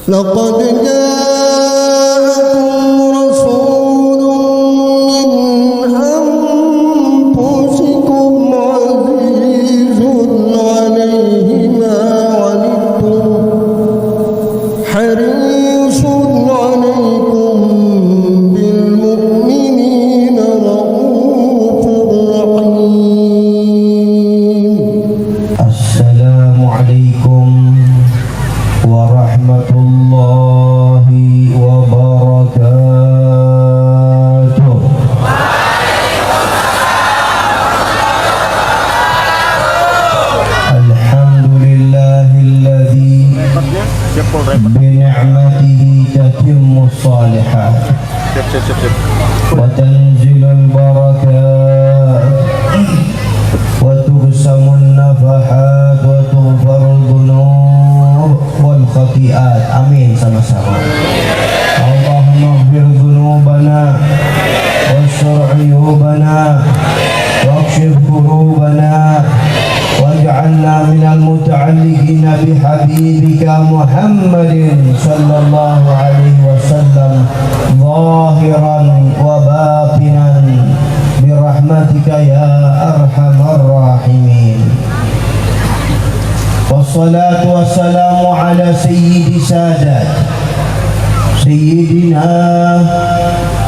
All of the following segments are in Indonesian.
لقد جاءكم رسول من أنفسكم عزيز عليه ما عنتم حريص عليكم بالمؤمنين رؤوف رحيم. السلام عليكم ورحمة الله وبركاته. الحمد لله الذي بنعمته تتم الصالحات وتنزل البركات وتقسم النفحات وتغفر الذنوب والخطيئات. Amin sama-sama. Allahumma ighfir dhunubana wastur 'uyubana wakshif kurubana waj'alna minal muta'alliqina bihabibika Muhammadin sallallahu alaihi wasallam zahiran wa batinan birahmatika ya arhamar rahimin. Wassalatu wassalamu ala sayyidi sadat sayyidina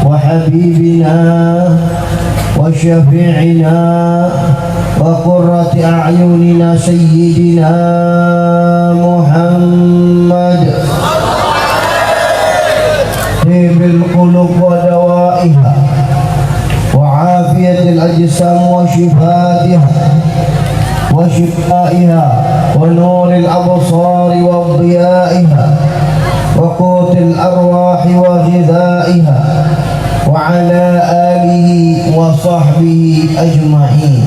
wa habibina wa syafi'ina wa qurrati a'yunina sayyidina Muhammad tibil qulub wa dawaiha wa afiyatil ajsam wa shifaiha wa nuril absari wa dhiyaiha wa qutil arwahi wa ghidaiha wa ala alihi wa sahbihi ajma'in.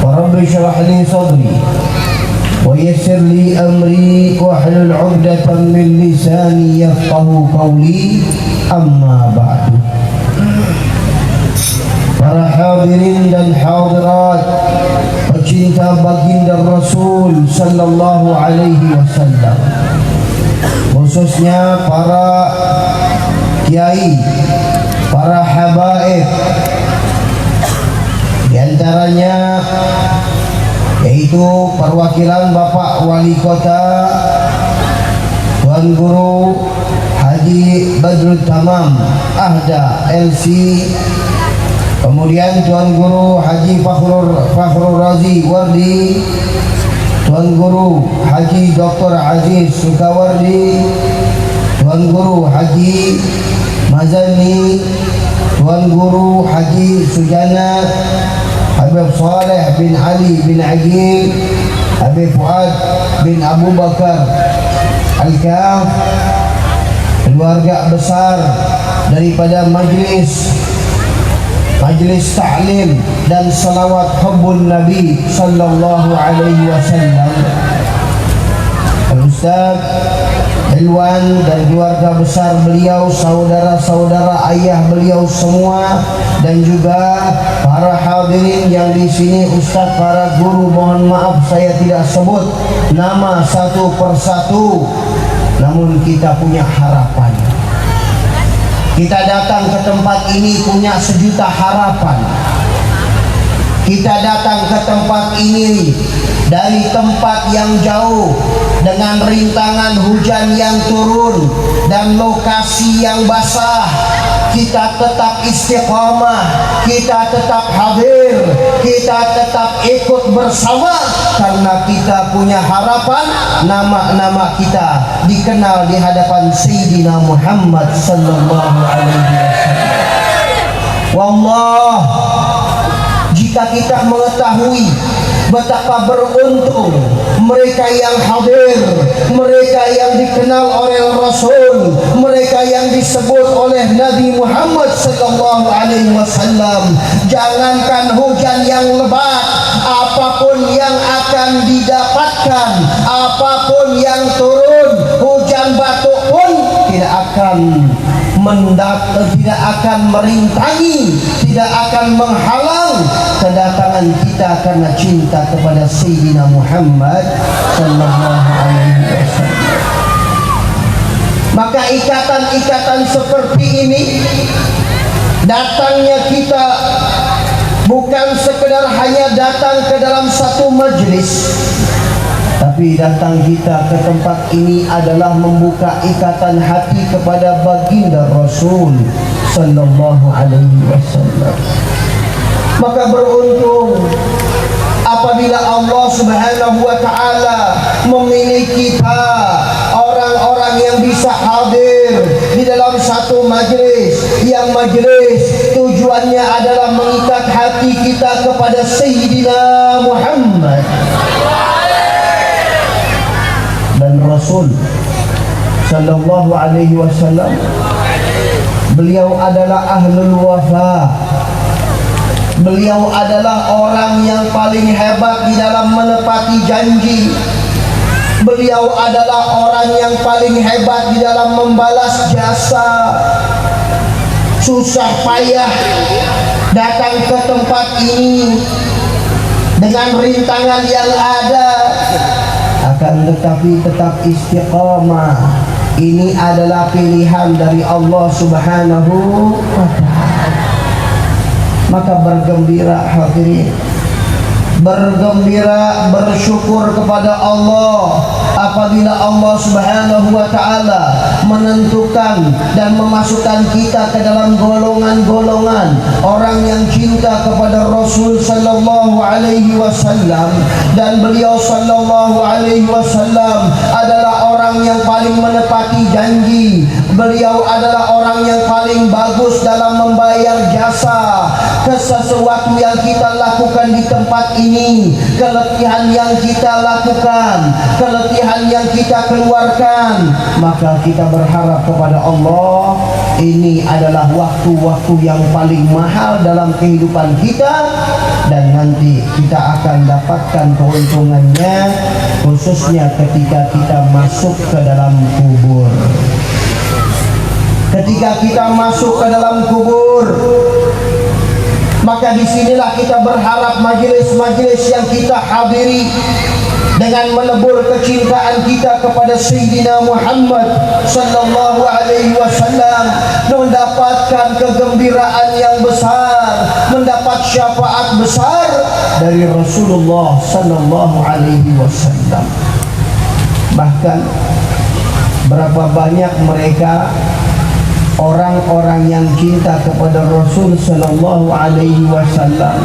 Wa rabbi shrah li sadri wa yassir li amri wa hlul 'uqdatam min lisani yafqahu qawli. Amma ba'du. Para hadirin dan hadirat, pecinta baginda Rasul sallallahu alaihi wasallam, khususnya para kiai, para habaib, di antaranya yaitu perwakilan Bapak Wali Kota Tuan Guru Haji Badrul Tamam Ahda LC, kemudian Tuan Guru Haji Fakhrul Razi Wardi, Tuan Guru Haji Dr. Aziz Sukawardi, Tuan Guru Haji Mazani, Tuan Guru Haji Sujana, Habib Saleh bin Ali bin Agil, Habib Fuad bin Abu Bakar Al-Kaf, keluarga besar daripada majlis ta'lim dan salawat hubbun Nabi sallallahu alaihi wasallam, Al-Ustaz Ilwan dan keluarga besar beliau, saudara-saudara ayah beliau semua, dan juga para hadirin yang di sini, Ustaz, para guru, mohon maaf saya tidak sebut nama satu persatu, namun kita punya harapan. Kita datang ke tempat ini punya sejuta harapan. Kita datang ke tempat ini dari tempat yang jauh, dengan rintangan hujan yang turun dan lokasi yang basah. Kita tetap istiqamah, kita tetap hadir, kita tetap ikut bersama, karena kita punya harapan nama-nama kita dikenal di hadapan Sayyidina Muhammad sallallahu alaihi wasallam. Wallah, jika kita mengetahui betapa beruntung mereka yang hadir, mereka yang dikenal oleh Rasul, mereka yang disebut oleh Nabi Muhammad sallallahu alaihi wasallam. Jangankan hujan yang lebat, apapun yang akan didapatkan, apapun yang turun, hujan batu pun tidak akan tidak akan merintangi, tidak akan menghalang kedatangan kita karena cinta kepada Sayyidina Muhammad sallallahu alaihi wasallam. ikatan-ikatan seperti ini, datangnya kita bukan sekedar hanya datang ke dalam satu majlis, tapi datang kita ke tempat ini adalah membuka ikatan hati kepada baginda Rasul sallallahu alaihi wasallam. Maka beruntung apabila Allah Subhanahu wa taala memilih kita, orang-orang yang bisa hadir di dalam satu majlis, yang majlis tujuannya adalah mengikat hati kita kepada Sayyidina Muhammad dan Rasul sallallahu alaihi wasallam. Beliau adalah ahlul wafa. Beliau adalah orang yang paling hebat di dalam menepati janji. Beliau adalah orang yang paling hebat di dalam membalas jasa. Susah payah datang ke tempat ini dengan rintangan yang ada, akan tetapi tetap istiqamah. Ini adalah pilihan dari Allah Subhanahu wa ta'ala. Maka bergembira hadirin, bergembira, bersyukur kepada Allah apabila Allah Subhanahu wa ta'ala menentukan dan memasukkan kita ke dalam golongan-golongan orang yang cinta kepada Rasul sallallahu alaihi wasallam. Dan beliau sallallahu alaihi wasallam adalah orang yang paling menepati janji. Beliau adalah orang yang paling bagus dalam membayar jasa. Sesuatu yang kita lakukan di tempat ini, keletihan yang kita lakukan, keletihan yang kita keluarkan, maka kita berharap kepada Allah, ini adalah waktu-waktu yang paling mahal dalam kehidupan kita, dan nanti kita akan dapatkan keuntungannya, khususnya ketika kita masuk ke dalam kubur. Ketika kita masuk ke dalam kubur, maka disinilah kita berharap majelis-majelis yang kita hadiri dengan melebur kecintaan kita kepada Sayyidina Muhammad sallallahu alaihi wasallam, mendapatkan kegembiraan yang besar, mendapat syafaat besar dari Rasulullah sallallahu alaihi wasallam. Bahkan berapa banyak mereka orang-orang yang cinta kepada Rasul sallallahu alaihi wasallam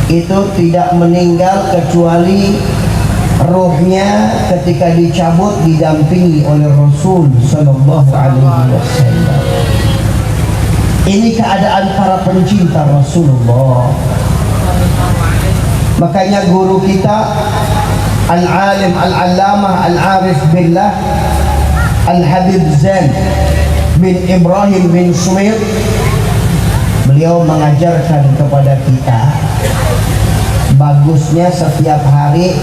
itu tidak meninggal kecuali ruhnya ketika dicabut didampingi oleh Rasul sallallahu alaihi wasallam. Ini keadaan para pencinta Rasulullah. Makanya guru kita al-alim al-allamah al-arif billah Al-Habib Zain bin Ibrahim bin Sumair, beliau mengajarkan kepada kita, bagusnya setiap hari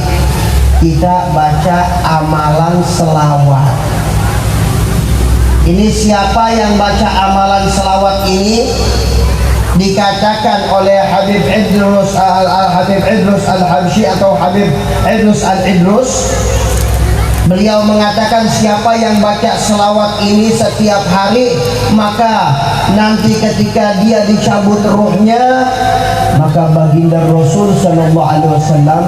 kita baca amalan selawat. Ini siapa yang baca amalan selawat ini? Dikatakan oleh Habib Idrus Al-Habsyi atau Habib Idrus Al-Idrus. Beliau mengatakan siapa yang baca selawat ini setiap hari, maka nanti ketika dia dicabut ruhnya, maka baginda Rasul sallallahu alaihi wasallam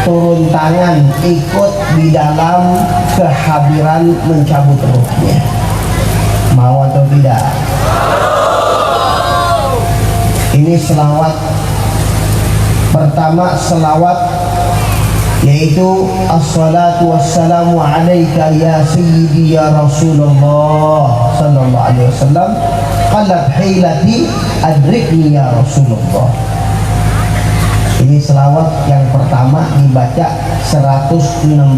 turun tangan ikut di dalam kehadiran mencabut ruhnya. Mau atau tidak? Ini selawat pertama, selawat yaitu assalatu wassalamu alaika ya sayyidi ya Rasulullah sallallahu alaihi wasallam, qalat hilati adrikni ya Rasulullah. Ini selawat yang pertama dibaca 116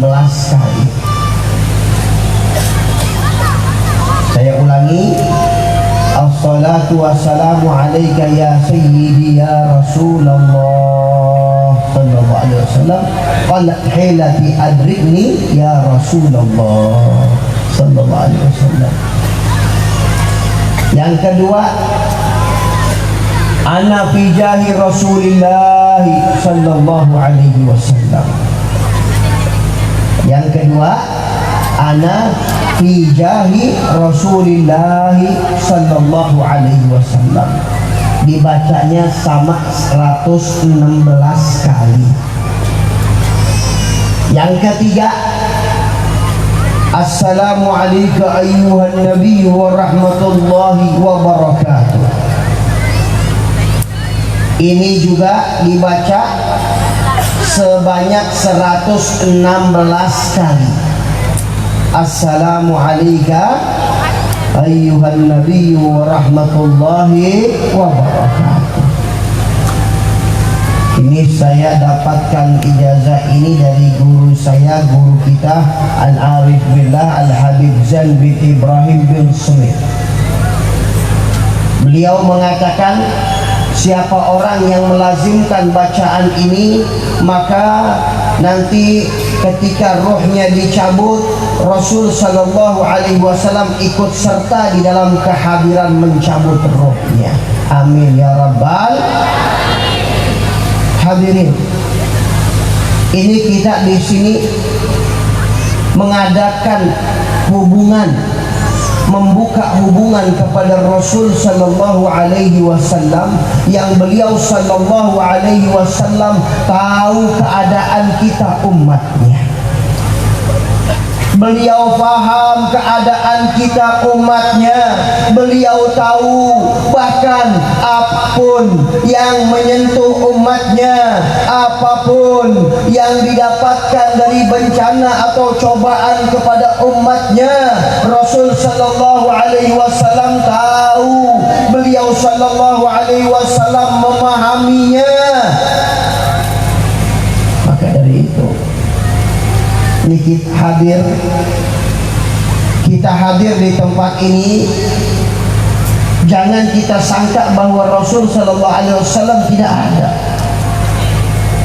kali. Saya ulangi, assalatu wassalamu alaika ya sayyidi ya Rasulullah sallallahu alaihi wasallam, qalat hilati adrikni ya Rasulullah sallallahu alaihi wasallam. Yang kedua, ana fi jahi Rasulillah sallallahu alaihi wasallam. Yang kedua, ana fi jahi Rasulillah sallallahu alaihi wasallam. Dibacanya sama 116 kali. Yang ketiga, assalamu alayka ayyuhan nabiy wa rahmatullahi wa barakatuh. Ini juga dibaca sebanyak 116 kali. Assalamu alayka ayyuhan nabiy wa rahmatullahi wa barakatuh. Ini saya dapatkan ijazah ini dari guru saya, guru kita Al-Arif Billah Al-Habib Zain bin Ibrahim bin Smith. Beliau mengatakan, siapa orang yang melazimkan bacaan ini, maka nanti ketika rohnya dicabut, Rasul sallallahu alaihi wasallam ikut serta di dalam kehadiran mencabut rohnya. Amin ya rabbal hadirin. Ini kita di sini mengadakan hubungan, membuka hubungan kepada Rasul sallallahu alaihi wasallam yang beliau sallallahu alaihi wasallam tahu keadaan kita umatnya. Beliau paham keadaan kita umatnya. Beliau tahu bahkan apapun yang menyentuh umatnya, apapun yang didapatkan dari bencana atau cobaan kepada umatnya, Rasul sallallahu alaihi wasallam tahu. Beliau sallallahu alaihi wasallam memahaminya. Maka dari itu ini kita hadir di tempat ini, jangan kita sangka bahwa Rasul sallallahu alaihi wasallam tidak ada.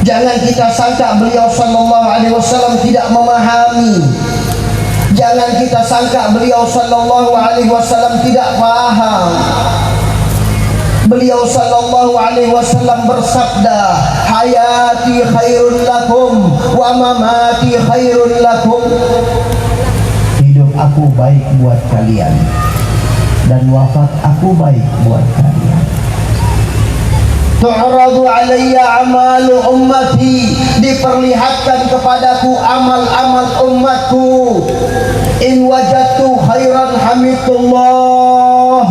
Jangan kita sangka beliau sallallahu alaihi wasallam tidak memahami. Jangan kita sangka beliau sallallahu alaihi wasallam tidak paham. Beliau sallallahu alaihi wasallam bersabda, hayati khairun lakum wa mamati khairun lakum. Hidup aku baik buat kalian dan wafat aku baik buat kalian. Tu'radu alayya amalu ummati, diperlihatkan kepadaku amal-amal umatku. In wajadtu khairan hamidullah.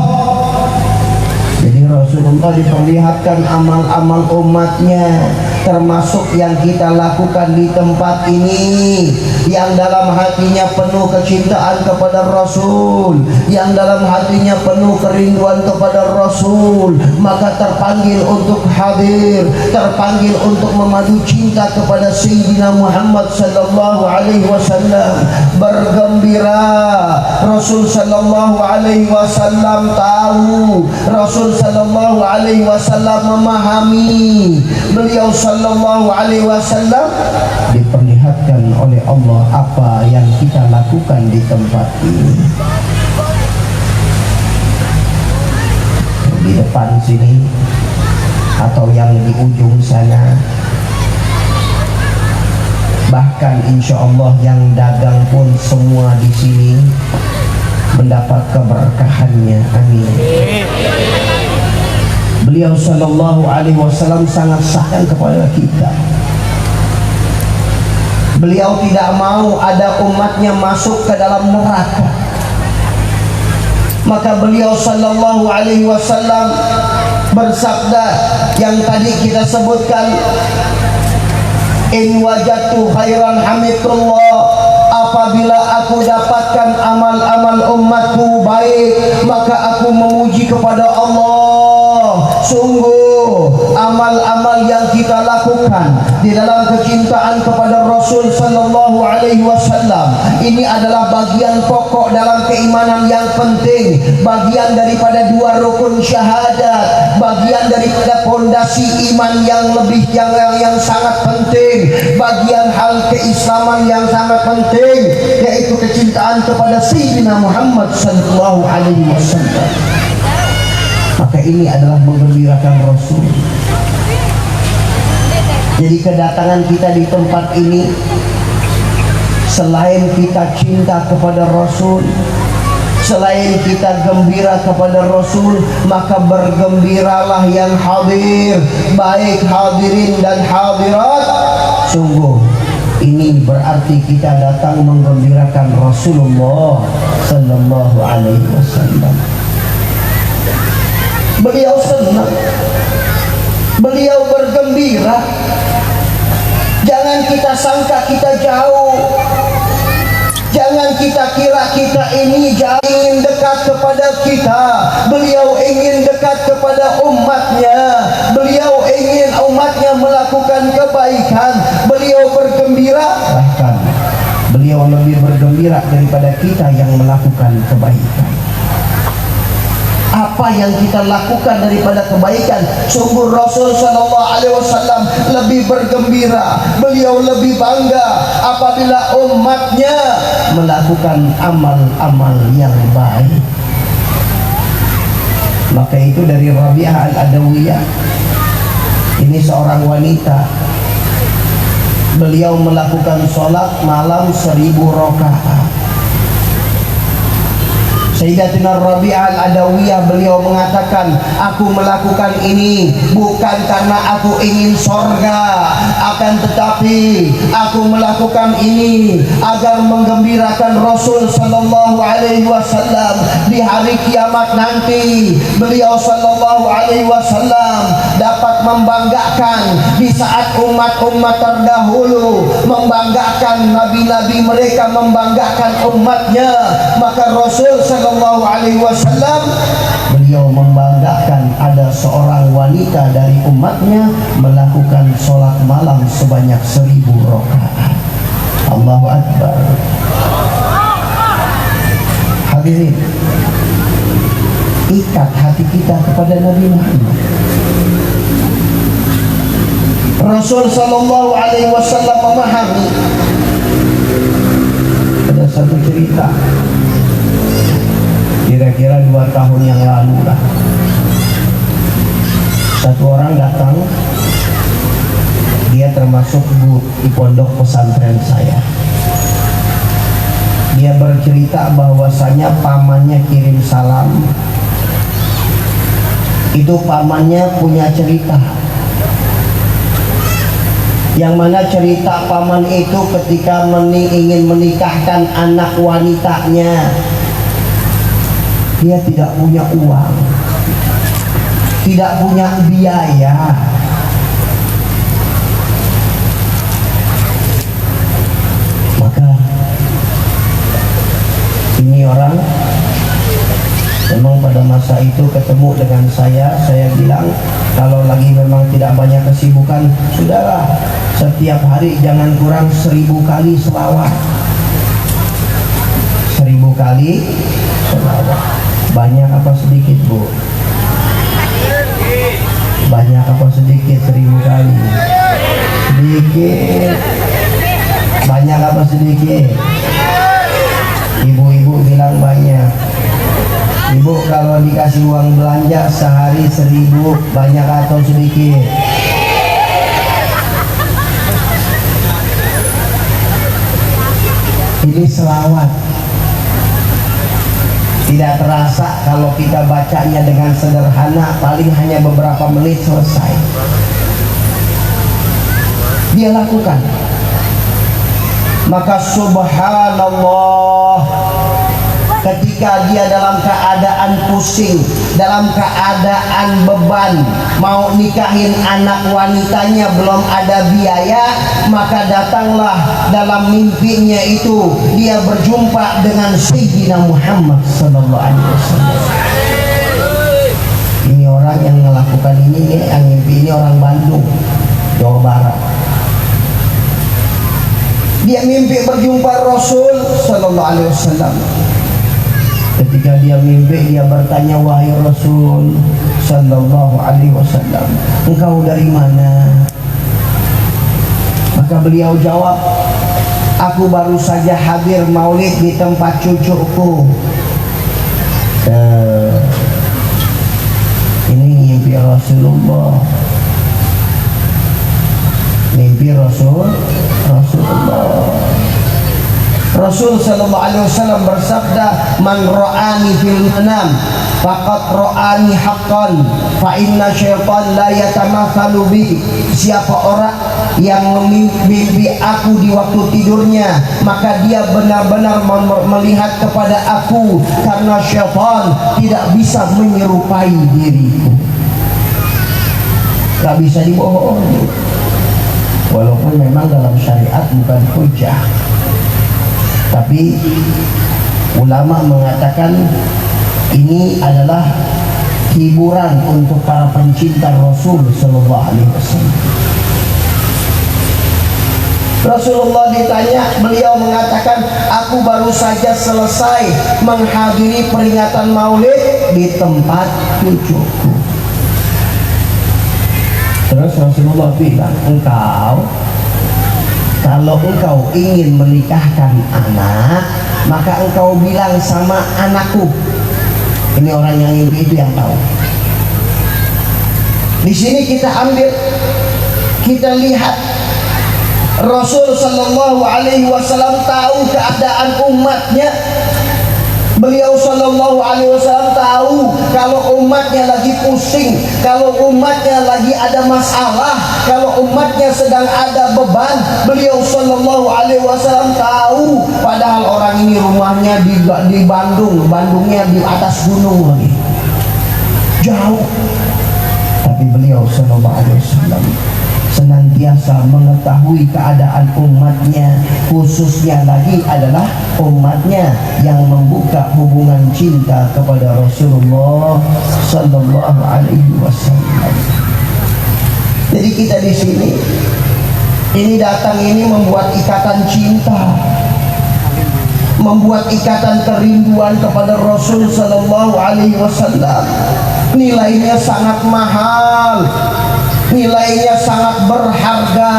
Rasulullah diperlihatkan amal-amal umatnya, termasuk yang kita lakukan di tempat ini, yang dalam hatinya penuh kecintaan kepada Rasul, yang dalam hatinya penuh kerinduan kepada Rasul, maka terpanggil untuk hadir, terpanggil untuk memadu cinta kepada Sayyidina Muhammad sallallahu alaihi wasallam. Bergembira, Rasul sallallahu alaihi wasallam tahu, Rasul sallallahu alaihi wasallam memahami. Beliau sallallahu alaihi wasallam diperlihatkan oleh Allah apa yang kita lakukan di tempat ini. Di depan sini atau yang di ujung sana, bahkan insya Allah yang dagang pun semua di sini mendapat keberkahannya. Amin. Beliau sallallahu alaihi wasallam sangat sayang kepada kita. Beliau tidak mau ada umatnya masuk ke dalam neraka. Maka beliau sallallahu alaihi wasallam bersabda yang tadi kita sebutkan, in wajadtu khairan hamidullah, apabila aku dapatkan amal-amal umatku baik, maka aku memuji kepada Allah. Sungguh amal-amal yang kita lakukan di dalam kecintaan kepada Rasul sallallahu alaihi wasallam ini adalah bagian pokok dalam keimanan yang penting, bagian daripada dua rukun syahadat, bagian daripada pondasi iman yang lebih yang sangat penting, bagian hal keislaman yang sangat penting, yaitu kecintaan kepada Sayyidina Muhammad sallallahu alaihi wasallam. Maka ini adalah menggembirakan Rasul. Jadi kedatangan kita di tempat ini Selain kita cinta kepada Rasul, selain kita gembira kepada Rasul, maka bergembiralah yang hadir, baik hadirin dan hadirat. Sungguh ini berarti kita datang menggembirakan Rasulullah sallallahu alaihi wasallam. Beliau senang, beliau bergembira. Jangan kita sangka kita jauh, jangan kita kira kita ini jauh, ingin dekat kepada kita. Beliau ingin dekat kepada umatnya. Beliau ingin umatnya melakukan kebaikan. Beliau bergembira, bahkan beliau lebih bergembira daripada kita yang melakukan kebaikan. Apa yang kita lakukan daripada kebaikan, sungguh Rasul sallallahu alaihi wasallam lebih bergembira, beliau lebih bangga apabila umatnya melakukan amal-amal yang baik. Maka itu dari Rabi'ah al-Adawiyah, ini seorang wanita, beliau melakukan sholat malam 1000 rakaat. Sayyidatina Rabi'ah al-Adawiyah, beliau mengatakan, aku melakukan ini bukan karena aku ingin sorga, akan tetapi aku melakukan ini agar menggembirakan Rasul sallallahu alaihi wasallam di hari kiamat nanti. Beliau sallallahu alaihi wasallam dapat membanggakan di saat umat-umat terdahulu membanggakan nabi-nabi mereka, membanggakan umatnya, maka Rasul sallallahu alaihi wasallam beliau membanggakan ada seorang wanita dari umatnya melakukan sholat malam sebanyak 1000 rakaat. Allahu Akbar. Hadirin, ikat hati kita kepada Nabi Muhammad. Rasul sallallahu alaihi wasallam memahami. Ada satu cerita kira-kira 2 tahun yang lalu lah. Satu orang datang, dia termasuk guru di pondok pesantren saya. Dia bercerita bahwasanya pamannya kirim salam. Itu pamannya punya cerita, yang mana cerita paman itu ketika ingin menikahkan anak wanitanya, dia tidak punya uang, tidak punya biaya. Maka ini orang memang pada masa itu ketemu dengan saya bilang, kalau lagi memang tidak banyak kesibukan, sudahlah, setiap hari jangan kurang 1000 kali selawat. 1000 kali selawat. Banyak apa sedikit, Bu? Banyak apa sedikit 1000 kali? Sedikit. Banyak apa sedikit? Ibu-ibu bilang banyak. Ibu kalau dikasih uang belanja sehari 1000, banyak atau sedikit? Ini selawat. Tidak terasa kalau kita bacanya dengan sederhana, paling hanya beberapa menit selesai. Dia lakukan. Maka subhanallah, ketika dia dalam keadaan pusing, dalam keadaan beban, mau nikahin anak wanitanya belum ada biaya, maka datanglah dalam mimpinya itu dia berjumpa dengan Sayyidina Muhammad sallallahu alaihi wasallam. Ini orang yang melakukan ini, yang mimpi ini orang Bandung, Jawa Barat. Dia mimpi berjumpa Rasul sallallahu alaihi wasallam. Ketika dia mimpi, dia bertanya, wahai Rasul sallallahu alaihi wasallam, engkau dari mana? Maka beliau jawab, aku baru saja hadir maulid di tempat cucuku. Ini mimpi Rasulullah. Mimpi Rasulullah. Rasul sallallahu alaihi wasallam bersabda, "Man ra'ani fil manam faqad ra'ani haqqan, fa inna syaitan la yatamatsalu bi." Siapa orang yang memimpi aku di waktu tidurnya, maka dia benar-benar melihat kepada aku, karena syaitan tidak bisa menyerupai diriku. Gak bisa dibohongi, walaupun memang dalam syariat bukan hujah. Tapi ulama mengatakan ini adalah hiburan untuk para pencinta Rasul sallallahu alaihi wasallam. Rasulullah ditanya, beliau mengatakan, "Aku baru saja selesai menghadiri peringatan Maulid di tempat cucuku." Terus Rasulullah bilang, kalau engkau ingin menikahkan anak, maka engkau bilang sama anakku. Ini orang yang itu yang tahu. Di sini kita lihat Rasul sallallahu alaihi wasallam tahu keadaan umatnya. Beliau sallallahu alaihi wasallam tahu kalau umatnya lagi pusing, kalau umatnya lagi ada masalah, kalau umatnya sedang ada beban. Beliau sallallahu alaihi wasallam tahu, padahal orang ini rumahnya di Bandung, Bandungnya di atas gunung lagi, jauh. Tapi beliau sallallahu alaihi wasallam senantiasa mengetahui keadaan umatnya, khususnya lagi adalah umatnya yang membuka hubungan cinta kepada Rasulullah sallallahu alaihi wasallam. Jadi kita di sini ini datang ini membuat ikatan cinta, membuat ikatan kerinduan kepada Rasul sallallahu alaihi wasallam. Nilainya sangat mahal, nilainya sangat berharga,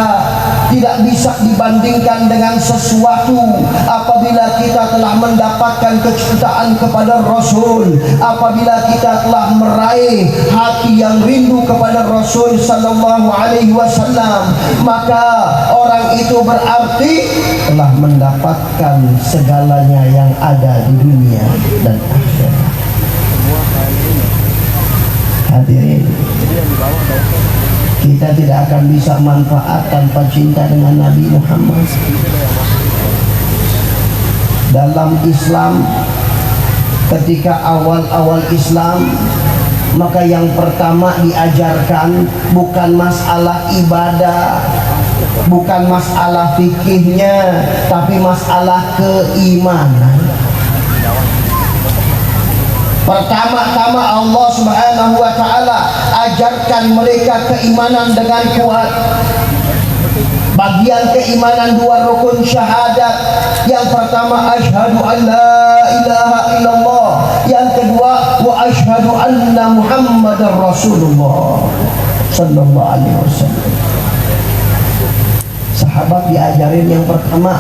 tidak bisa dibandingkan dengan sesuatu. Apabila kita telah mendapatkan kecintaan kepada Rasul, apabila kita telah meraih hati yang rindu kepada Rasul sallallahu alaihi wasallam, maka orang itu berarti telah mendapatkan segalanya yang ada di dunia dan akhirat. Hadirin, kita tidak akan bisa manfaat tanpa cinta dengan Nabi Muhammad. Dalam Islam, ketika awal-awal Islam, maka yang pertama diajarkan bukan masalah ibadah, bukan masalah fikihnya, tapi masalah keimanan. Pertama-tama Allah Subhanahu wa taala ajarkan mereka keimanan dengan kuat. Bagian keimanan dua rukun syahadat. Yang pertama asyhadu an la ilaha illallah, yang kedua wa asyhadu anna Muhammadar Rasulullah sallallahu alaihi wasallam. Sahabat diajarin yang pertama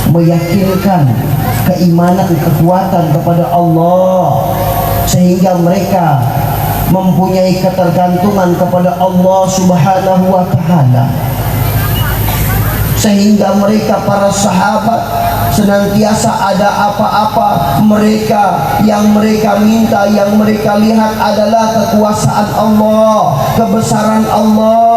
meyakinkan keimanan, kekuatan kepada Allah, sehingga mereka mempunyai ketergantungan kepada Allah Subhanahu wa taala, sehingga mereka para sahabat senantiasa ada apa-apa mereka yang mereka minta, yang mereka lihat adalah kekuasaan Allah, kebesaran Allah.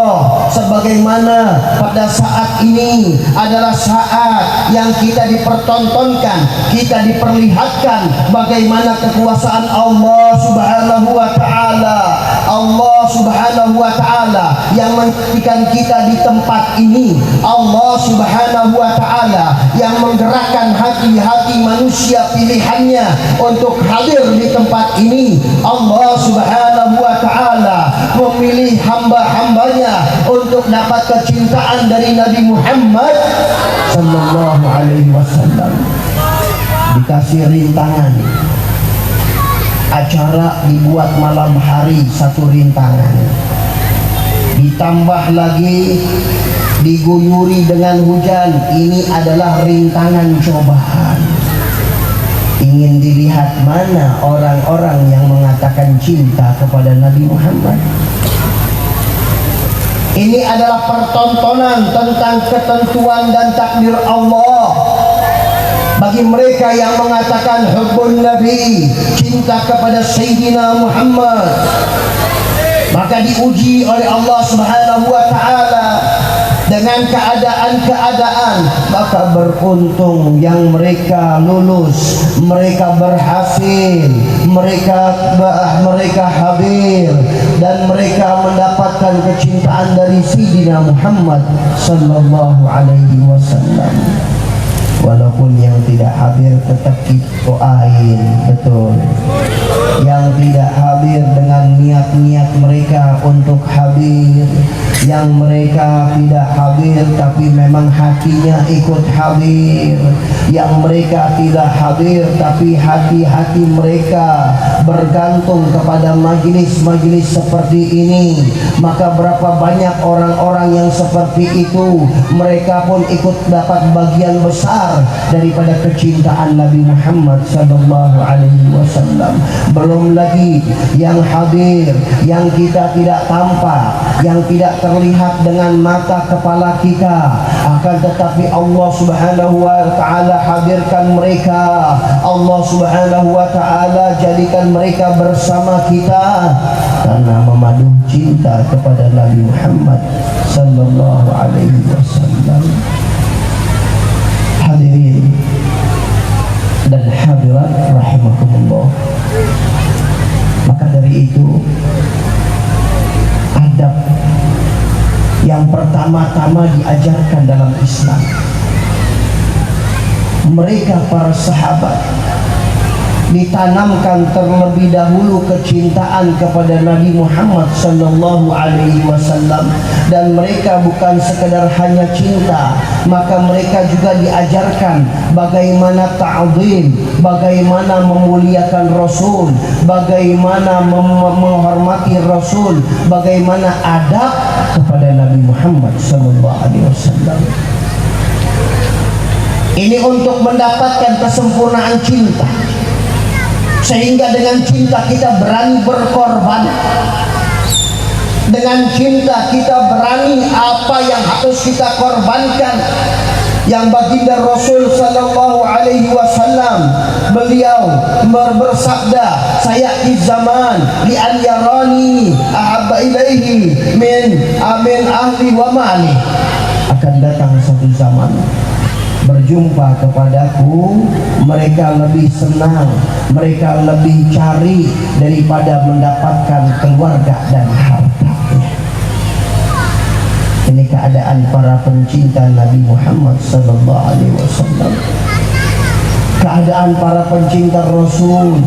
Sebagaimana pada saat ini adalah saat yang kita dipertontonkan, kita diperlihatkan bagaimana kekuasaan Allah Subhanahu wa taala. Allah Subhanahu wa taala yang menjadikan kita di tempat ini. Allah Subhanahu wa taala yang menggerakkan hati-hati manusia pilihannya untuk hadir di tempat ini. Allah Subhanahu wa taala memilih hamba-hambanya untuk dapat kecintaan dari Nabi Muhammad sallallahu alaihi wasallam. Dikasih rintangan, acara dibuat malam hari, satu rintangan, ditambah lagi diguyuri dengan hujan. Ini adalah rintangan cobaan. Ingin dilihat mana orang-orang yang mengatakan cinta kepada Nabi Muhammad. Ini adalah pertontonan tentang ketentuan dan takdir Allah. bagi mereka yang mengatakan hubbun Nabi, cinta kepada Sayyidina Muhammad, maka diuji oleh Allah Subhanahu wa taala dengan keadaan-keadaan, maka beruntung yang mereka lulus, mereka berhasil, mereka hadir, dan mereka mendapatkan kecintaan dari Sayyidina Muhammad sallallahu alaihi wasallam. Walaupun yang tidak hadir tetap kita doain, betul. Yang tidak hadir dengan niat-niat mereka untuk hadir, yang mereka tidak hadir tapi memang hatinya ikut hadir, yang mereka tidak hadir tapi hati-hati mereka bergantung kepada majelis-majelis seperti ini, maka berapa banyak orang-orang yang seperti itu, mereka pun ikut dapat bagian besar daripada kecintaan Nabi Muhammad sallallahu alaihi wasallam. Belum lagi yang hadir, yang kita tidak tampak, yang tidak terlihat dengan mata kepala kita, akan tetapi Allah Subhanahu wa taala hadirkan mereka. Allah Subhanahu wa taala jadikan mereka bersama kita karena memadu cinta kepada Nabi Muhammad sallallahu alaihi wasallam. Hadirin dan hadirat rahimakumullah. Maka dari itu, adab yang pertama-tama diajarkan dalam Islam, mereka para sahabat ditanamkan terlebih dahulu kecintaan kepada Nabi Muhammad sallallahu alaihi wasallam, dan mereka bukan sekedar hanya cinta, maka mereka juga diajarkan bagaimana ta'zim, bagaimana memuliakan Rasul, bagaimana menghormati Rasul, bagaimana adab kepada Nabi Muhammad sallallahu alaihi wasallam. Ini untuk mendapatkan kesempurnaan cinta, sehingga dengan cinta kita berani berkorban, dengan cinta kita berani apa yang harus kita korbankan. Yang baginda Rasul sallallahu alaihi wasallam, beliau bersabda, sayati zaman li an yarani ahabba ilaihi min ahli wa mali. Akan datang satu zaman, berjumpa kepadaku mereka lebih senang, mereka lebih cari daripada mendapatkan keluarga dan hartanya. Ini keadaan para pencinta Nabi Muhammad sallallahu alaihi wasallam, keadaan para pencinta Rasul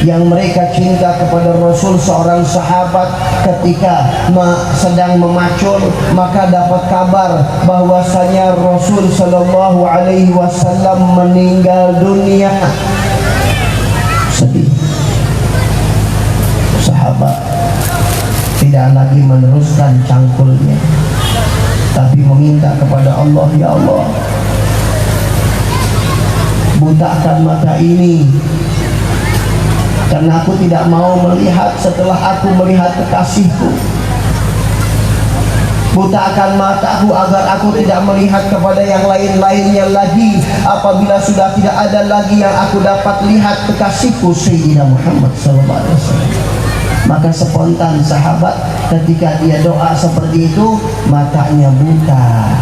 yang mereka cinta kepada Rasul. Seorang sahabat ketika sedang memacul, maka dapat kabar bahwasanya Rasul sallallahu alaihi wasallam meninggal dunia. Sedih. Sahabat tidak lagi meneruskan cangkulnya, tapi meminta kepada Allah, ya Allah, butakan mata ini, karena aku tidak mau melihat setelah aku melihat kekasihku. Butakan mataku agar aku tidak melihat kepada yang lain-lainnya lagi, apabila sudah tidak ada lagi yang aku dapat lihat kekasihku Sayyidina Muhammad sallallahu alaihi wasallam. Maka spontan sahabat ketika dia doa seperti itu, matanya buta.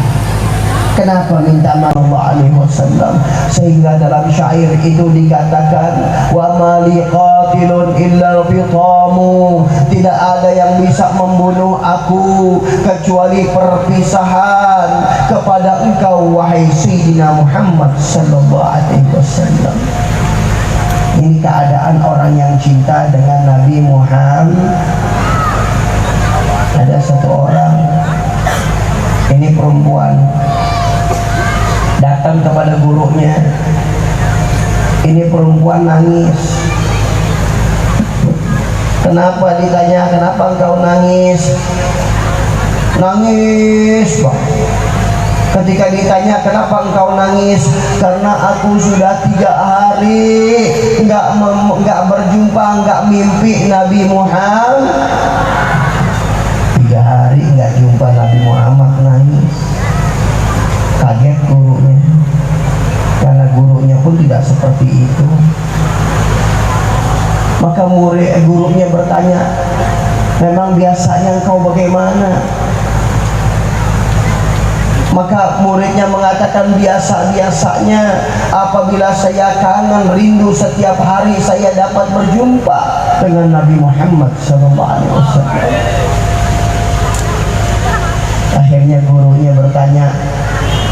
Kenapa minta Allah alaihi wasallam? Sehingga dalam syair itu dikatakan, wa mali qatilun illa fitamu, tidak ada yang bisa membunuh aku kecuali perpisahan kepada engkau wahai Sayyidina Muhammad sallallahu alaihi wasallam. Ini keadaan orang yang cinta dengan Nabi Muhammad. Ada satu orang, ini perempuan, datang kepada gurunya. Ini perempuan nangis. Kenapa? Ditanya, kenapa engkau nangis? Nangis, Pak. Ketika ditanya kenapa engkau nangis, karena aku sudah 3 hari enggak berjumpa, enggak mimpi Nabi Muhammad. 3 hari enggak jumpa Nabi Muhammad, nangis. Kaget gurunya. Yang gurunya pun tidak seperti itu. Maka gurunya bertanya, memang biasanya engkau bagaimana? Maka muridnya mengatakan, biasa-biasanya apabila saya kangen rindu setiap hari saya dapat berjumpa dengan Nabi Muhammad SAW. Akhirnya gurunya bertanya,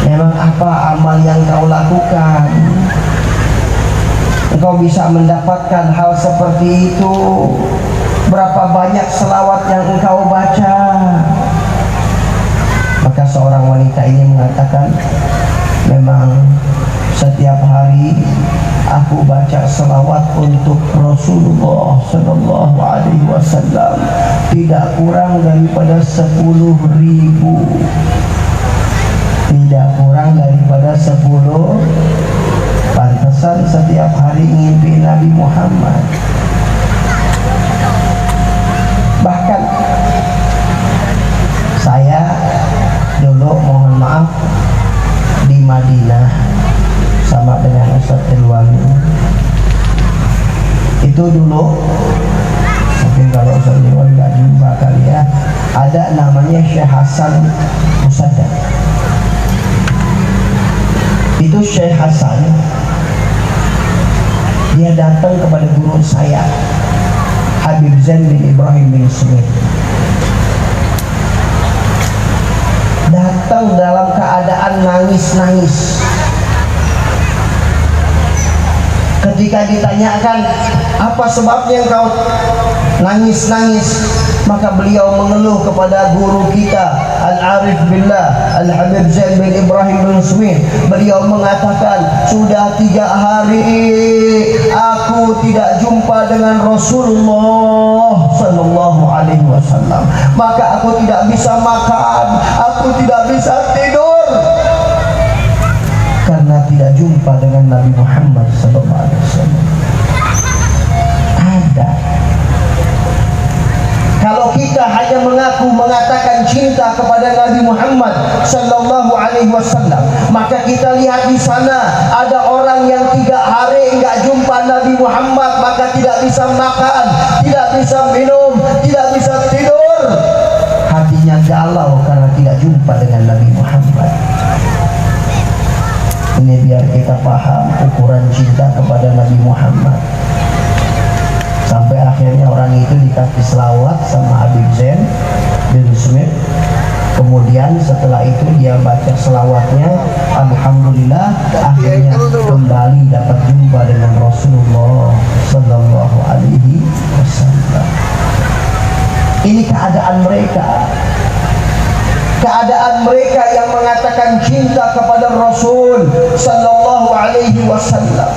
memang apa amal yang kau lakukan? Engkau bisa mendapatkan hal seperti itu? Berapa banyak selawat yang engkau baca? Maka seorang wanita ini mengatakan, memang setiap hari aku baca selawat untuk Rasulullah Sallallahu Alaihi Wasallam tidak kurang daripada 10.000. Tidak kurang daripada 10. Pantesan setiap hari ngimpi Nabi Muhammad. Bahkan saya dulu, mohon maaf, di Madinah sama dengan Ustaz Ridwan itu dulu, mungkin kalau Ustaz Ridwan nggak jumpa kali ya, ada namanya Syekh Hasan Musaddad. Itu Syekh Hasan, dia datang kepada guru saya Habib Zain bin Ibrahim bin Smith. Datang dalam keadaan nangis-nangis. Ketika ditanyakan, apa sebabnya engkau nangis-nangis? Maka beliau mengeluh kepada guru kita Al-Arif Billah Al-Habib Zain bin Ibrahim bin Smith. Beliau mengatakan, sudah 3 hari aku tidak jumpa dengan Rasulullah Sallallahu Alaihi Wasallam. Maka aku tidak bisa makan, aku tidak bisa tidur, karena tidak jumpa dengan Nabi Muhammad Sallallahu Alaihi Wasallam. Ada. Kalau kita hanya mengatakan cinta kepada Nabi Muhammad Sallallahu Alaihi Wasallam, maka kita lihat di sana ada orang yang 3 hari enggak jumpa Nabi Muhammad, maka tidak bisa makan, tidak bisa minum, tidak bisa tidur. Hatinya galau karena tidak jumpa dengan Nabi Muhammad. Ini biar kita paham ukuran cinta kepada Nabi Muhammad. Sampai akhirnya orang itu dikasih selawat sama Habib Zain bin Smith. Kemudian setelah itu dia baca selawatnya, alhamdulillah akhirnya kembali dapat jumpa dengan Rasulullah Sallallahu Alaihi Wasallam. Ini keadaan mereka. Keadaan mereka yang mengatakan cinta kepada Rasul Sallallahu Alaihi Wasallam,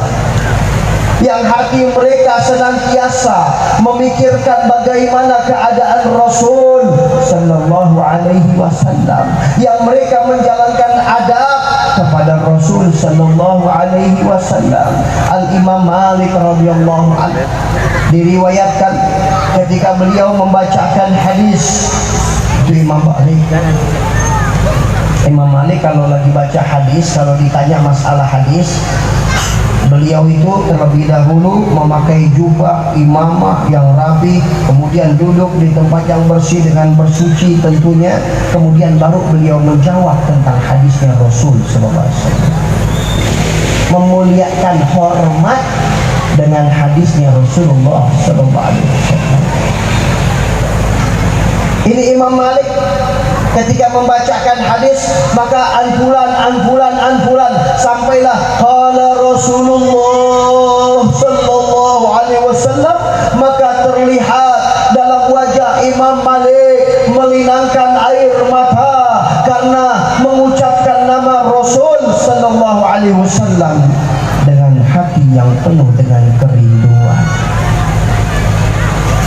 yang hati mereka senantiasa memikirkan bagaimana keadaan Rasul Sallallahu Alaihi Wasallam, yang mereka menjalankan adab kepada Rasul Sallallahu Alaihi Wasallam. Al-Imam Malik radhiyallahu anhu diriwayatkan ketika beliau membacakan hadis, itu Imam Malik kalau lagi baca hadis, kalau ditanya masalah hadis, beliau itu terlebih dahulu memakai jubah imamah yang rapi, kemudian duduk di tempat yang bersih dengan bersuci tentunya, kemudian baru beliau menjawab tentang hadisnya Rasul Sallallahu Alaihi Wasallam, memuliakan hormat dengan hadisnya Rasulullah Sallallahu Alaihi Wasallam. Ini Imam Malik ketika membacakan hadis, maka anfulan sampailah qala Rasulullah Sallallahu Alaihi Wasallam, maka terlihat dalam wajah Imam Malik melinangkan air mata karena mengucapkan nama Rasul Sallallahu Alaihi Wasallam dengan hati yang penuh dengan kerinduan.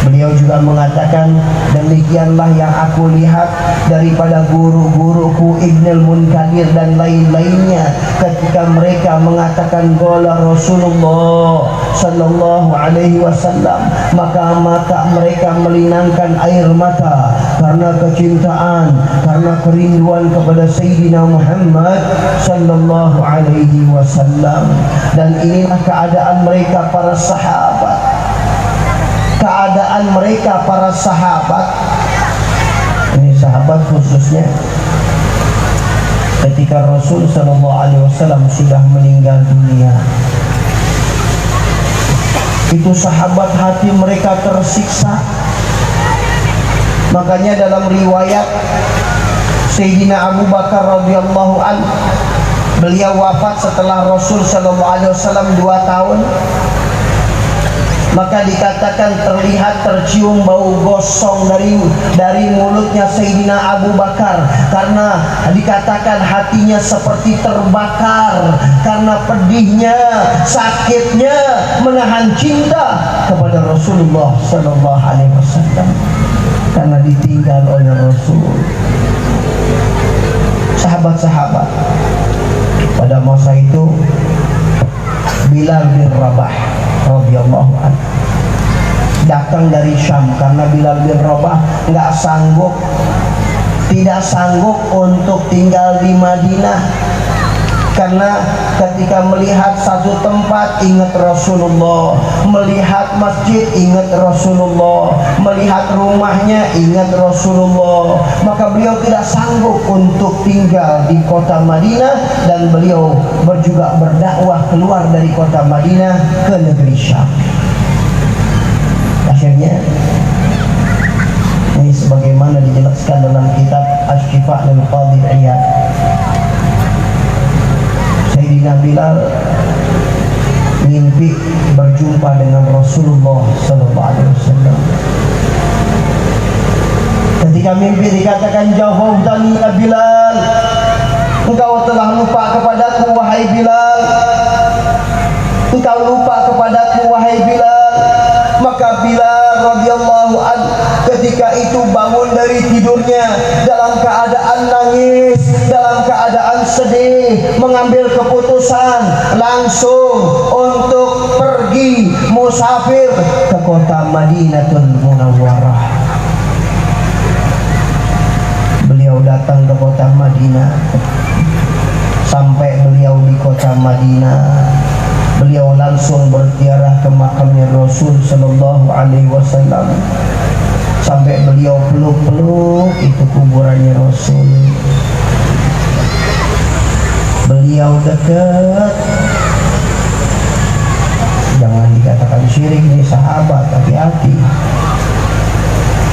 Beliau juga mengatakan, demikianlah yang aku lihat daripada guru-guruku Ibnul Munkadir dan lain-lainnya ketika mereka mengatakan qala Rasulullah Sallallahu Alaihi Wasallam, maka mata mereka melinangkan air mata karena kecintaan, karena kerinduan kepada Sayyidina Muhammad sallallahu alaihi wasallam. Dan inilah keadaan mereka para sahabat. Keadaan mereka para sahabat. Ini sahabat khususnya ketika Rasul sallallahu alaihi wasallam sudah meninggal dunia. Itu sahabat hati mereka tersiksa. Makanya dalam riwayat Sayyidina Abu Bakar radhiyallahu anhu, beliau wafat setelah Rasul sallallahu alaihi wasallam 2 tahun. Maka dikatakan terlihat tercium bau gosong dari mulutnya Sayyidina Abu Bakar, karena dikatakan hatinya seperti terbakar karena pedihnya, sakitnya menahan cinta kepada Rasulullah sallallahu alaihi wasallam karena ditinggal oleh Rasul. Sahabat-sahabat pada masa itu, Bilal bin Rabah radhiyallahu anhu datang dari Syam, karena Bilal bin Rabah tidak sanggup untuk tinggal di Madinah, karena ketika melihat satu tempat ingat Rasulullah, melihat masjid ingat Rasulullah, melihat rumahnya ingat Rasulullah, maka beliau tidak sanggup untuk tinggal di kota Madinah, dan beliau juga berdakwah keluar dari kota Madinah ke negeri Syam. Akhirnya ini sebagaimana dijelaskan dalam kitab Asy-Syifa' lil Qadhi Iyad, Sayyidina Bilal mimpi berjumpa dengan Rasulullah sallallahu alaihi wasallam. Ketika mimpi dikatakan, "Jauhani ya Bilal, engkau telah lupa kepadaku wahai Bilal. Engkau lupa kepadaku wahai Bilal." Maka Bilal radhiyallahu anhu ketika itu bangun dari tidurnya dalam keadaan nangis, dalam keadaan sedih, mengambil keputusan langsung untuk pergi musafir ke kota Madinatul Munawwarah. Beliau datang ke kota Madinah. Sampai beliau di kota Madinah, beliau langsung berziarah ke makamnya Rasul sallallahu alaihi wasallam. Sampai beliau peluk-peluk itu kuburannya Rasul. Beliau dekat. Jangan dikatakan syirik, ini sahabat, hati-hati.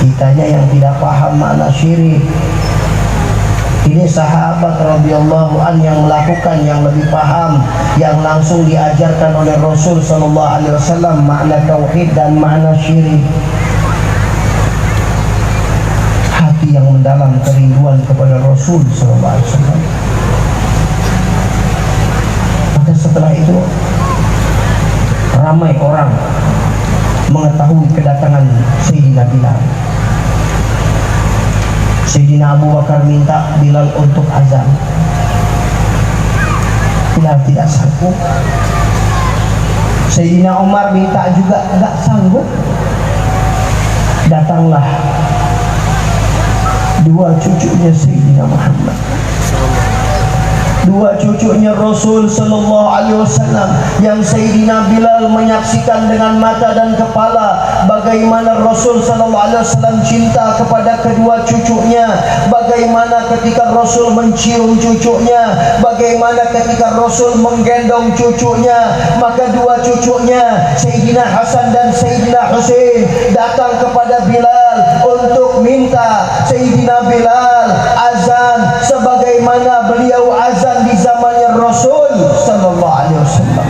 Kitanya yang tidak paham makna syirik. Ini sahabat radhiyallahu an yang melakukan, yang lebih paham, yang langsung diajarkan oleh Rasul sallallahu alaihi wasallam makna tauhid dan makna syirik. Hati yang mendalam kerinduan kepada Rasul sallallahu alaihi wasallam. Maka setelah itu ramai orang mengetahui kedatangan Sayyidina Bilal. Sayyidina Abu Bakar minta Bilal untuk azan. Bilal tidak sanggup. Sayyidina Umar minta juga, tidak sanggup. Datanglah 2 cucunya Sayyidina Muhammad, 2 cucunya Rasul sallallahu alaihi wasallam, yang Sayyidina Bilal menyaksikan dengan mata dan kepala bagaimana Rasul sallallahu alaihi wasallam cinta kepada kedua cucunya, bagaimana ketika Rasul mencium cucunya, bagaimana ketika Rasul menggendong cucunya. Maka 2 cucunya Sayyidina Hasan dan Sayyidina Husain datang kepada Bilal untuk minta Sayyidina Bilal azan sebagaimana beliau azan di zamannya Rasul sallallahu alaihi wasallam.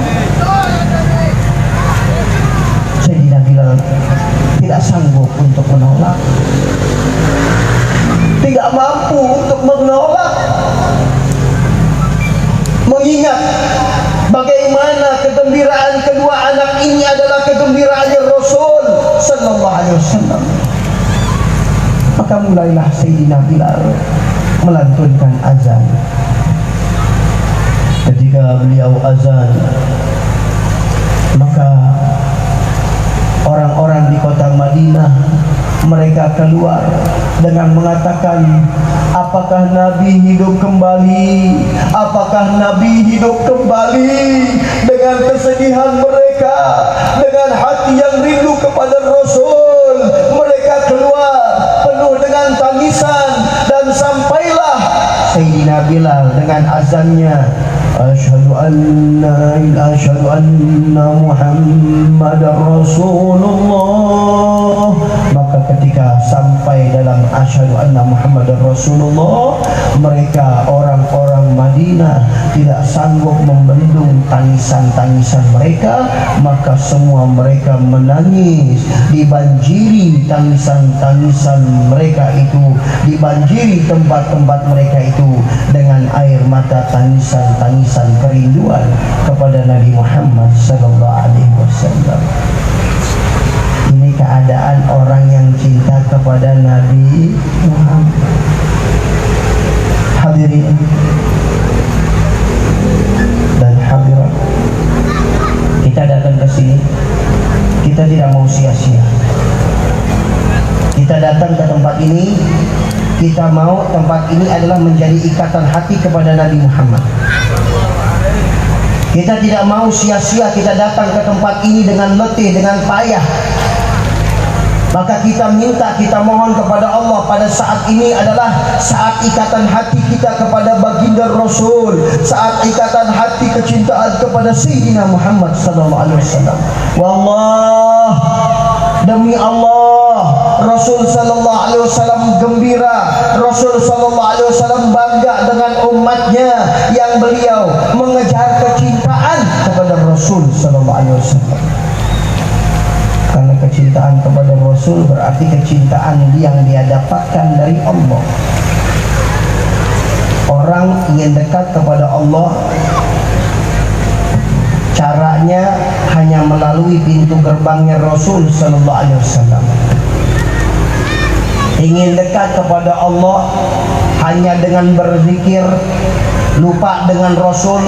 Sayyidina Bilal tidak sanggup untuk menolak, tidak mampu untuk menolak, mengingat bagaimana kegembiraan kedua anak ini adalah kegembiraannya Rasul sallallahu alaihi wasallam. Maka mulailah Sayyidina Bilal melantunkan azan. Ketika beliau azan, maka orang-orang di kota Madinah mereka mereka keluar dengan mengatakan, apakah Nabi hidup kembali? Apakah Nabi hidup kembali? Dengan kesedihan mereka, dengan hati yang rindu kepada Rasul, mereka keluar penuh dengan tangisan. Dan sampailah Sayyidina Bilal dengan azannya, Asyhadu anna Muhammadar Rasulullah. Maka ketika sampai dalam asyhadu anna Muhammadar Rasulullah, mereka orang-orang Madinah tidak sanggup membendung tangisan-tangisan mereka, maka semua mereka menangis, dibanjiri tangisan-tangisan mereka itu, dibanjiri tempat-tempat mereka itu dengan air mata, tangisan-tangisan kerinduan kepada Nabi Muhammad sallallahu alaihi wasallam. Ini keadaan orang yang cinta kepada Nabi Muhammad. Hadirin dan hadirat, kita datang ke sini, kita tidak mau sia-sia. Kita datang ke tempat ini, kita mau tempat ini adalah menjadi ikatan hati kepada Nabi Muhammad. Kita tidak mau sia-sia kita datang ke tempat ini dengan letih, dengan payah. Maka kita minta, kita mohon kepada Allah pada saat ini adalah saat ikatan hati kita kepada baginda Rasul, saat ikatan hati kecintaan kepada Sayyidina Muhammad sallallahu alaihi wasallam. Wallah, demi Allah, Rasul sallallahu alaihi wasallam gembira, Rasul sallallahu alaihi wasallam bangga dengan umatnya yang beliau mengejar kecintaan kepada Rasul sallallahu alaihi wasallam. Karena kecintaan kepada Rasul berarti kecintaan yang dia dapatkan dari Allah. Orang ingin dekat kepada Allah, caranya hanya melalui pintu gerbangnya Rasul sallallahu alaihi wasallam. Ingin dekat kepada Allah hanya dengan berzikir, lupa dengan Rasul.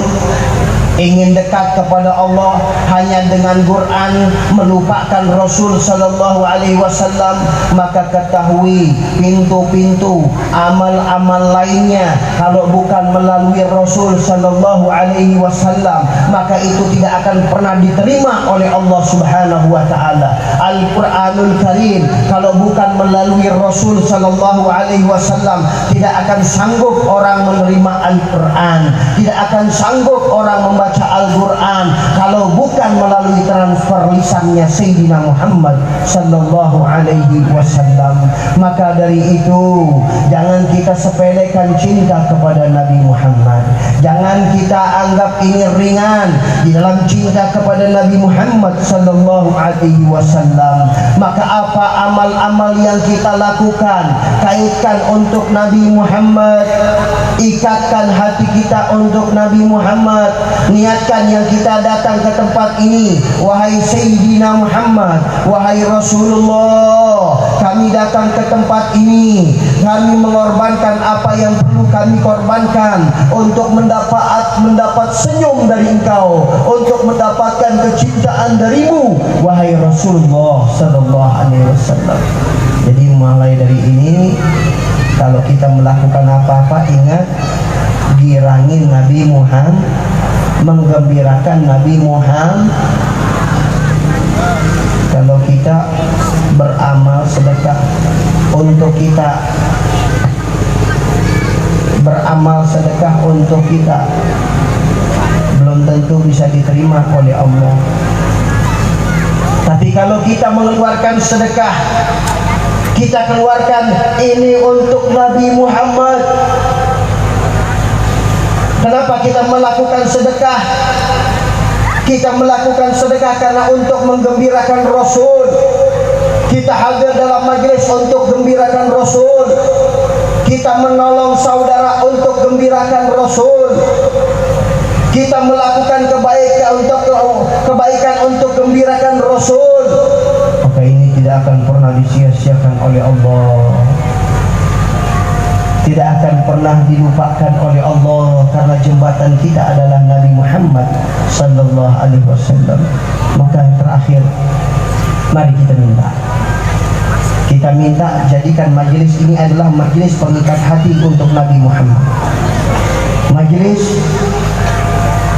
Ingin dekat kepada Allah hanya dengan Quran, melupakan Rasul sallallahu alaihi wasallam. Maka ketahui pintu-pintu amal-amal lainnya kalau bukan melalui Rasul sallallahu alaihi wasallam, maka itu tidak akan pernah diterima oleh Allah Subhanahu wa taala. Al-Qur'anul Karim kalau bukan melalui Rasul sallallahu alaihi wasallam, tidak akan sanggup orang menerima Al-Qur'an, tidak akan sanggup orang membaca Al-Quran kalau bukan melalui transfer lisannya Sayyidina Muhammad sallallahu alaihi wasallam. Maka dari itu jangan kita sepelekan cinta kepada Nabi Muhammad. Jangan kita anggap ini ringan di dalam cinta kepada Nabi Muhammad sallallahu alaihi wasallam. Maka apa amal-amal yang kita lakukan, kaitkan untuk Nabi Muhammad, ikatkan hati kita untuk Nabi Muhammad. Niatkan yang kita datang ke tempat ini, wahai Sayyidina Muhammad, wahai Rasulullah, kami datang ke tempat ini, kami mengorbankan apa yang perlu kami korbankan untuk mendapat senyum dari Engkau, untuk mendapatkan kecintaan darimu, wahai Rasulullah sallallahu alaihi wasallam. Jadi mulai dari ini, kalau kita melakukan apa-apa, ingat girangin Nabi Muhammad, menggembirakan Nabi Muhammad. Kalau kita beramal sedekah untuk kita, beramal sedekah untuk kita, belum tentu bisa diterima oleh Allah. Tapi kalau kita mengeluarkan sedekah, kita keluarkan ini untuk Nabi Muhammad. Kenapa kita melakukan sedekah? Kita melakukan sedekah karena untuk menggembirakan Rasul. Kita hadir dalam majelis untuk gembirakan Rasul. Kita menolong saudara untuk gembirakan Rasul. Kita melakukan kebaikan untuk gembirakan Rasul. Maka ini tidak akan pernah disia-siakan oleh Allah, tidak akan pernah dilupakan oleh Allah, karena jembatan kita adalah Nabi Muhammad sallallahu alaihi wasallam. Maka yang terakhir, mari kita minta. Kita minta jadikan majelis ini adalah majelis pengikat hati untuk Nabi Muhammad. Majelis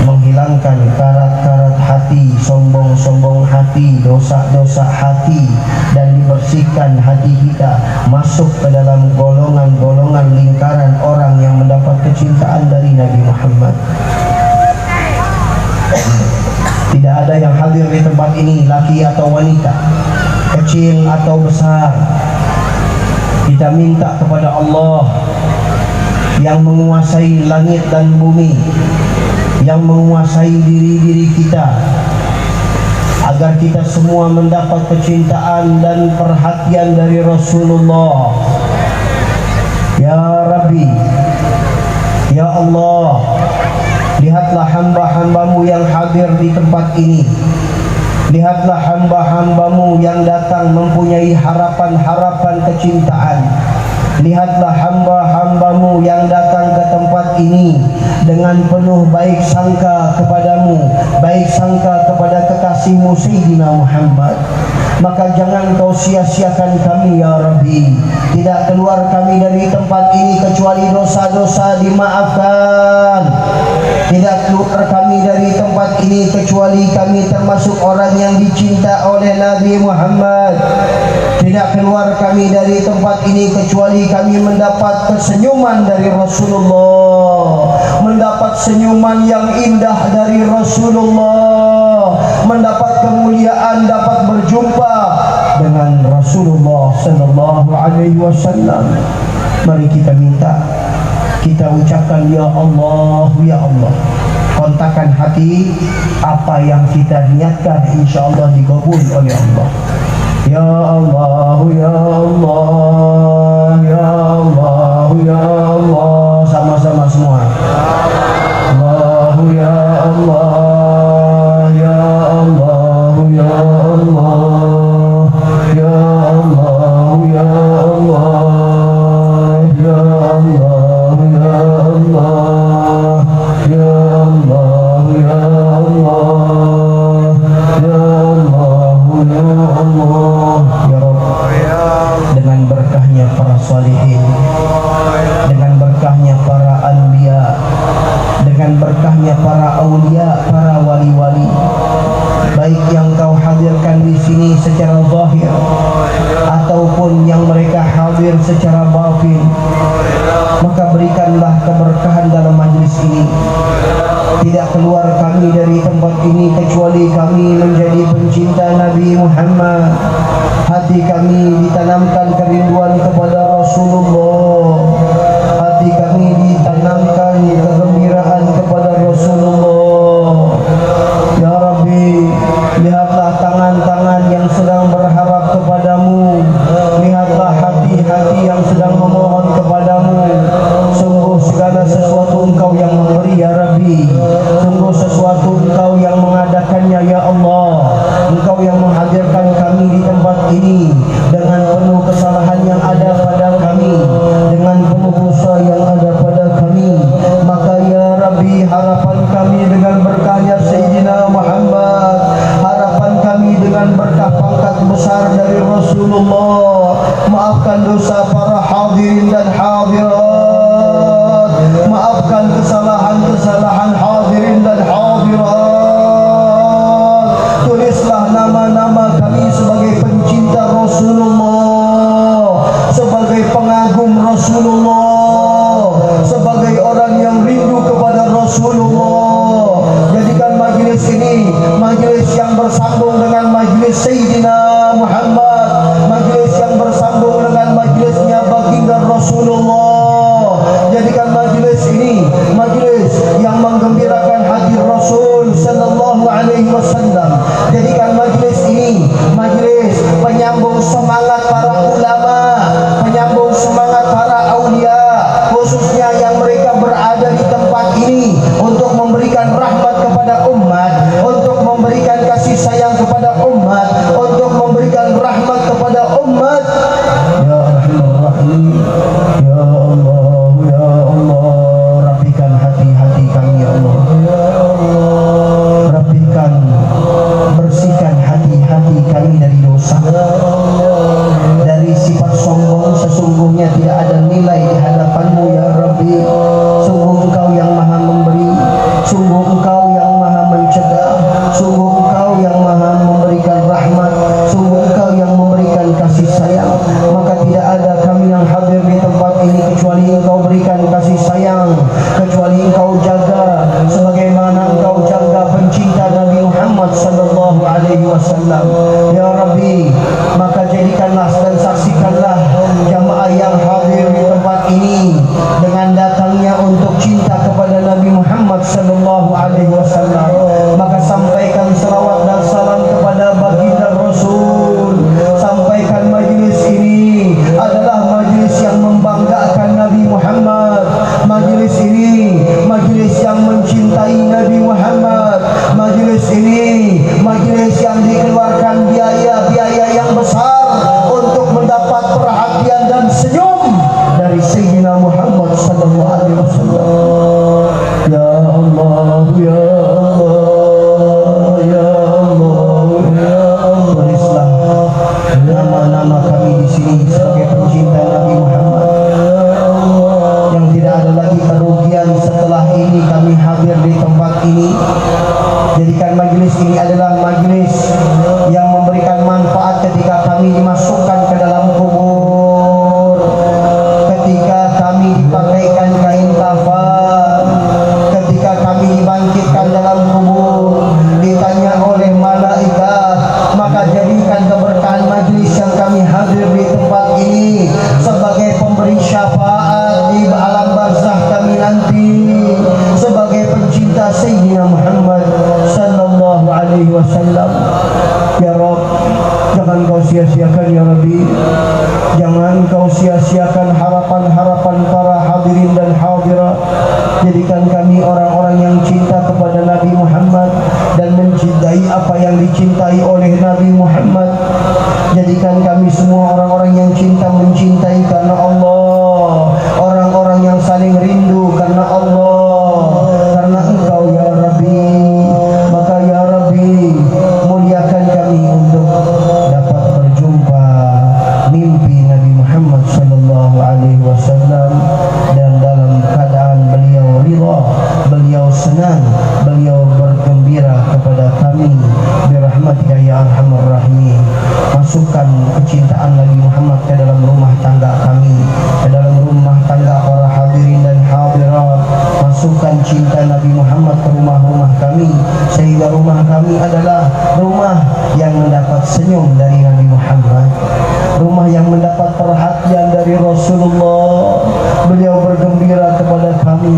menghilangkan karat-karat hati, sombong-sombong hati, dosa-dosa hati, dan dibersihkan hati kita masuk ke dalam golongan-golongan lingkaran orang yang mendapat kecintaan dari Nabi Muhammad. Tidak ada yang hadir di tempat ini, laki atau wanita, kecil atau besar. Kita minta kepada Allah yang menguasai langit dan bumi, yang menguasai diri-diri kita, agar kita semua mendapat kecintaan dan perhatian dari Rasulullah. Ya Rabbi, Ya Allah, lihatlah hamba-hambamu yang hadir di tempat ini. Lihatlah hamba-hambamu yang datang mempunyai harapan-harapan kecintaan. Lihatlah hamba-hambamu yang datang ke tempat ini dengan penuh baik sangka kepadamu, baik sangka kepada kekasihmu Sayyidina Muhammad. Maka jangan kau sia-siakan kami ya Rabbi. Tidak keluar kami dari tempat ini kecuali dosa-dosa dimaafkan. Tidak keluar kami dari tempat ini kecuali kami termasuk orang yang dicinta oleh Nabi Muhammad. Tidak keluar kami dari tempat ini kecuali kami mendapat kesenyuman dari Rasulullah, mendapat senyuman yang indah dari Rasulullah, mendapat kemuliaan dapat berjumpa dengan Rasulullah sallallahu alaihi wasallam. Mari kita minta, kita ucapkan ya Allah, ya Allah. Kontakkan hati, apa yang kita niatkan insyaallah dikabul oleh Allah. Ya Allah, ya Allah, ya Allah, ya Allah. Sama-sama semua. Allah, ya Allah, ya Allah, ya Allah, ya Allah, ya Allah, ya Allah, ya Allah, ya Allah, ya Allah, ya Allah, ya Allah, ya Rabb. Dengan berkahnya para salihin, dengan berkahnya para anbiya, dengan berkahnya para aulia, para wali-wali, baik yang kau hadirkan di sini secara zahir ataupun yang mereka hadir secara batin, maka berikanlah keberkahan dalam majlis ini. Tidak keluar kami dari tempat ini kecuali kami menjadi pencinta Nabi Muhammad. Hati kami ditanamkan kerinduan kepada Rasulullah. Hati kami ditanamkan kegembiraan kepada Rasulullah. Ya Rabbi, lihatlah tangan-tangan yang sedang berharap kepadamu. Lihatlah hati-hati yang sedang memohon kepadamu. Sungguh segala sesuatu Engkau yang memberi ya Rabbi. Sungguh sesuatu Engkau yang mengadakannya ya Allah. Engkau yang menghadirkan kami di tempat ini dengan penuh kesalahan yang ada pada kami, dengan penuh dosa yang ada pada kami. Maka ya Rabbi, harapan kami dengan berkahnya Sayyidina Muhammad, harapan kami dengan berkah pangkat besar dari Rasulullah, maafkan dosa para hadirin dan hadirat, maafkan kesalahan-kesalahan hadirin dan hadirat. Tulislah nama-nama kami sebagai pencinta Rasulullah, sebagai pengagum Rasulullah, sebagai orang yang rindu kepada Rasulullah. Jadikan majlis ini majlis yang bersambung dengan majlis Sayyidina Muhammad, majlis yang bersambung dengan majlisnya baginda Rasulullah. Jadikan majlis ini majlis yang menggembirakan hati Rasul sallallahu alaihi wasallam. Jadikan majlis ini majlis penyambung semangat para ulama, penyambung semangat para aulia, khususnya yang mereka berada di tempat ini untuk memberikan rahmat kepada umat, untuk memberikan kasih sayang kepada umat, untuk memberikan rahmat kepada umat. Ya Rahman Rahim, ya Allah, ya Allah, rapikan hati-hati kami ya Allah. Rapikan, bersihkan hati-hati kami dari dosa. Muhammad sallallahu alaihi wasallam. Ya Rabbi, maka jadikanlah dan saksikanlah jamaah yang hadir di tempat ini dengan datangnya untuk cinta kepada Nabi Muhammad sallallahu alaihi wasallam. Maka sampaikan selawat dan salam kepada baginda Rasul. Sampaikan majlis ini adalah majlis yang membanggakan Nabi Muhammad. Majlis ini majlis yang mencintai Nabi Muhammad. Majlis ini majlis yang dikeluarkan biaya-biaya yang besar untuk mendapat perhatian dan senyum dari Sayyidina Muhammad sallallahu alaihi wasallam. Ya Allah, ya Allah, ya Allah, ya Allah. Tulislah nama-nama kami di sini sebagai pencinta Nabi Muhammad. Yang tidak ada lagi kerugian setelah ini kami hadir di tempat ini. Jadikan majlis ini adalah majlis yang memberikan manfaat ketika kami dimasukkan ke dalam kubur, ketika kami dipakaikan kain kafan, ketika kami dibangkitkan dalam kubur, ditanya oleh malaikat. Maka jadikan keberkahan majlis yang kami hadir di tempat ini sebagai pemberi syafaat di alam barzakh kami nanti, sebagai pencinta Sayyidina Muhammad sallallahu alaihi wasallam. Ya Rabb, jangan kau sia-siakan ya Rabbi. Jangan kau sia-siakan harapan-harapan para hadirin dan hadirat. Jadikan kami orang-orang yang cinta kepada Nabi Muhammad dan mencintai apa yang dicintai oleh Nabi Muhammad. Jadikan kami semua orang-orang yang cinta mencintai karena Allah, orang-orang yang saling rindu karena Allah, karena Engkau ya Rabbi. Maka ya Rabbi, muliakan kami untuk dapat berjumpa mimpi Nabi Muhammad sallallahu alaihi wasallam, dan dalam keadaan beliau ridha, beliau senang, beliau bergembira kepada kami. Birahmatika ya arhamar rahimin. Masukkan kecintaan Nabi Muhammad ke dalam rumah tangga kami, ke dalam rumah tangga para hadirin dan hadirat. Masukkan cinta Nabi Muhammad ke rumah-rumah kami, sehingga rumah kami adalah rumah yang mendapat senyum dari Nabi Muhammad, rumah yang mendapat perhatian dari Rasulullah. Beliau bergembira kepada kami.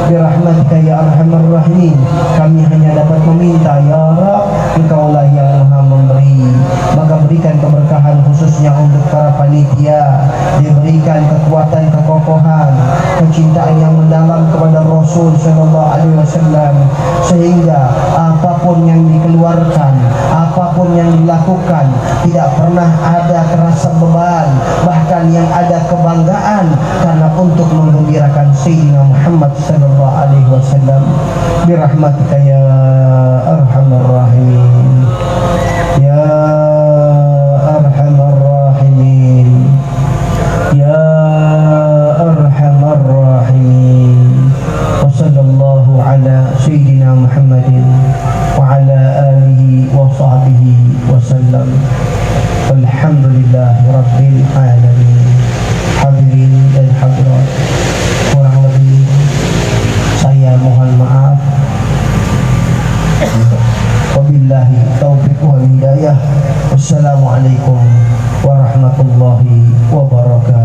Birahmatika ya arhamar rahimin. Kami hanya dapat meminta, ya Rabb, Engkaulah yang Maha memberi. Maka berikan keberkahan khususnya untuk para panitia, diberikan kekuatan, kekokohan, kecintaan yang mendalam kepada Rasul sallallahu alaihi wasallam, sehingga apapun yang dikeluarkan, apapun yang dilakukan, tidak pernah ada kerasa beban, bahkan yang ada kebanggaan karena untuk menggembirakan Sayyidina Muhammad sallallahu alaihi wasallam. Birahmatika ya arhamar rahimin, ya arhamar rahimin, ya arhamar rahimin. Wa sallallahu ala Sayyidina Muhammadin wa ala alihi wa sahbihi wa sallam. Alhamdulillahi rabbil alamin. Hadirin dan hadirat, kurang lebih saya mohon maaf. Wabillahi taufiq wal hidayah. Wassalamualaikum warahmatullahi wabarakatuh.